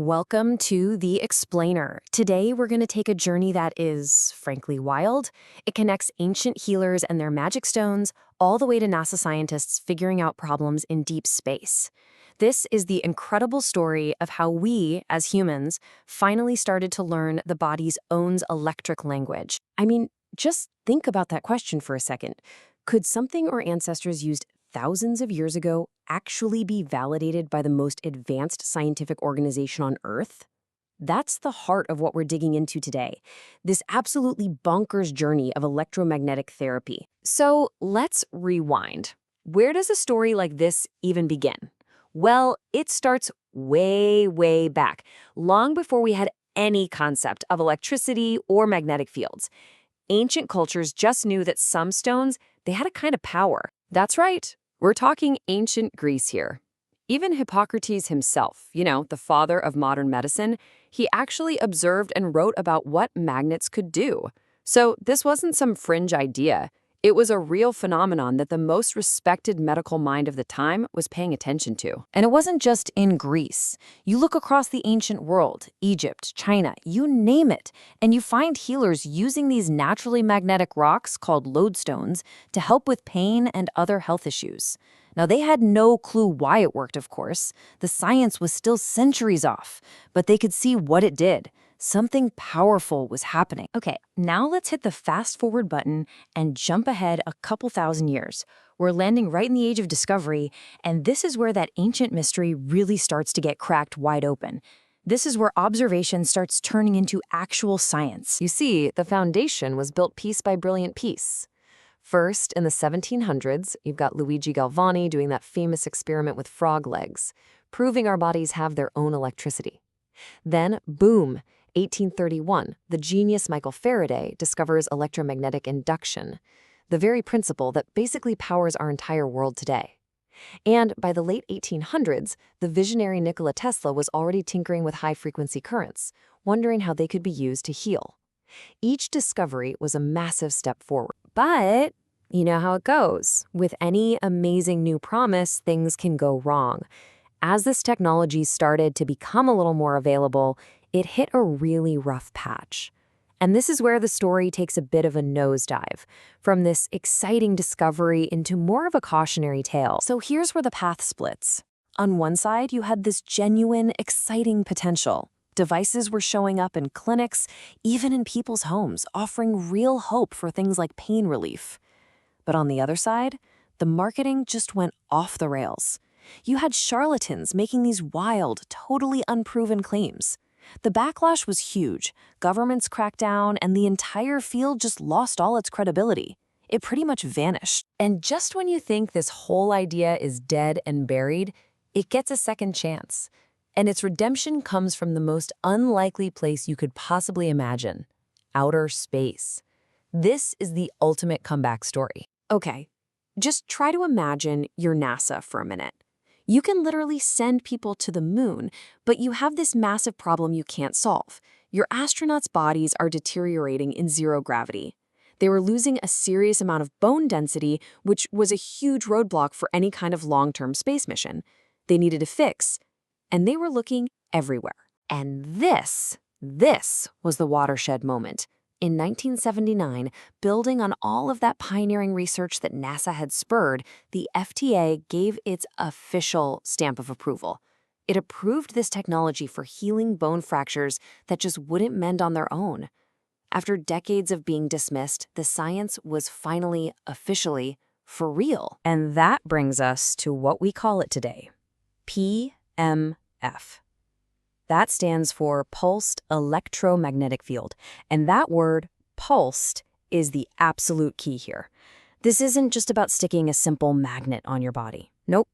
Welcome to The Explainer. Today, we're going to take a journey that is, frankly, wild. It connects ancient healers and their magic stones all the way to NASA scientists figuring out problems in deep space. This is the incredible story of how we, as humans, finally started to learn the body's own electric language. I mean, just think about that question for a second. Could something our ancestors used thousands of years ago actually be validated by the most advanced scientific organization on Earth? That's the heart of what we're digging into today, this absolutely bonkers journey of electromagnetic therapy. So let's rewind. Where does a story like this even begin? Well, it starts way, way back, long before we had any concept of electricity or magnetic fields. Ancient cultures just knew that some stones, they had a kind of power. That's right. We're talking ancient Greece here. Even Hippocrates himself, the father of modern medicine, he actually observed and wrote about what magnets could do. So this wasn't some fringe idea. It was a real phenomenon that the most respected medical mind of the time was paying attention to. And it wasn't just in Greece. You look across the ancient world, Egypt, China, you name it, and you find healers using these naturally magnetic rocks called lodestones to help with pain and other health issues. Now, they had no clue why it worked, of course. The science was still centuries off, but they could see what it did. Something powerful was happening. Okay, now let's hit the fast forward button and jump ahead a couple thousand years. We're landing right in the age of discovery, and this is where that ancient mystery really starts to get cracked wide open. This is where observation starts turning into actual science. You see, the foundation was built piece by brilliant piece. First, in the 1700s, you've got Luigi Galvani doing that famous experiment with frog legs, proving our bodies have their own electricity. Then, boom, 1831, the genius Michael Faraday discovers electromagnetic induction, the very principle that basically powers our entire world today. And by the late 1800s, the visionary Nikola Tesla was already tinkering with high-frequency currents, wondering how they could be used to heal. Each discovery was a massive step forward. But you know how it goes. With any amazing new promise, things can go wrong. As this technology started to become a little more available, it hit a really rough patch. And this is where the story takes a bit of a nosedive, from this exciting discovery into more of a cautionary tale. So here's where the path splits. On one side, you had this genuine, exciting potential. Devices were showing up in clinics, even in people's homes, offering real hope for things like pain relief. But on the other side, the marketing just went off the rails. You had charlatans making these wild, totally unproven claims. The backlash was huge. Governments cracked down, and the entire field just lost all its credibility. It pretty much vanished. And just when you think this whole idea is dead and buried, it gets a second chance. And its redemption comes from the most unlikely place you could possibly imagine: outer space. This is the ultimate comeback story. Okay, just try to imagine you're NASA for a minute. You can literally send people to the moon, but you have this massive problem you can't solve. Your astronauts' bodies are deteriorating in zero gravity. They were losing a serious amount of bone density, which was a huge roadblock for any kind of long-term space mission. They needed a fix, and they were looking everywhere. And this was the watershed moment. In 1979, building on all of that pioneering research that NASA had spurred, the FDA gave its official stamp of approval. It approved this technology for healing bone fractures that just wouldn't mend on their own. After decades of being dismissed, the science was finally, officially, for real. And that brings us to what we call it today: PMF. That stands for pulsed electromagnetic field, and that word, pulsed, is the absolute key here. This isn't just about sticking a simple magnet on your body. Nope.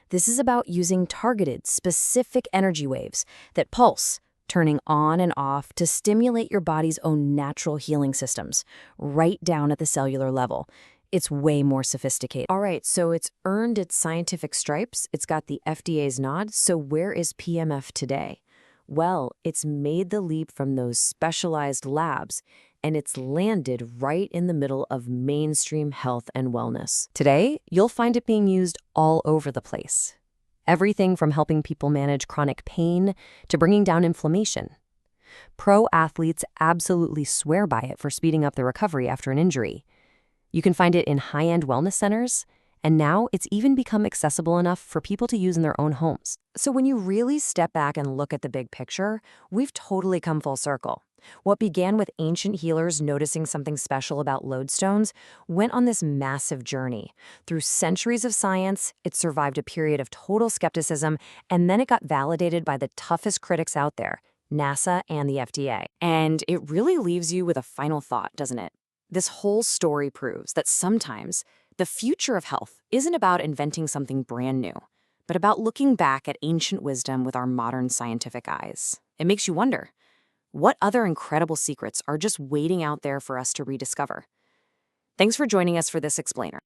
This is about using targeted, specific energy waves that pulse, turning on and off to stimulate your body's own natural healing systems, right down at the cellular level. It's way more sophisticated. All right, so it's earned its scientific stripes, it's got the FDA's nod, so where is PMF today? Well, it's made the leap from those specialized labs, and it's landed right in the middle of mainstream health and wellness. Today, you'll find it being used all over the place. everything from helping people manage chronic pain to bringing down inflammation. Pro athletes absolutely swear by it for speeding up the recovery after an injury. You can find it in high-end wellness centers, and now it's even become accessible enough for people to use in their own homes. So when you really step back and look at the big picture, we've totally come full circle. What began with ancient healers noticing something special about lodestones went on this massive journey. Through centuries of science, it survived a period of total skepticism, and then it got validated by the toughest critics out there, NASA and the FDA. And it really leaves you with a final thought, doesn't it? This whole story proves that sometimes the future of health isn't about inventing something brand new, but about looking back at ancient wisdom with our modern scientific eyes. It makes you wonder, what other incredible secrets are just waiting out there for us to rediscover? Thanks for joining us for this explainer.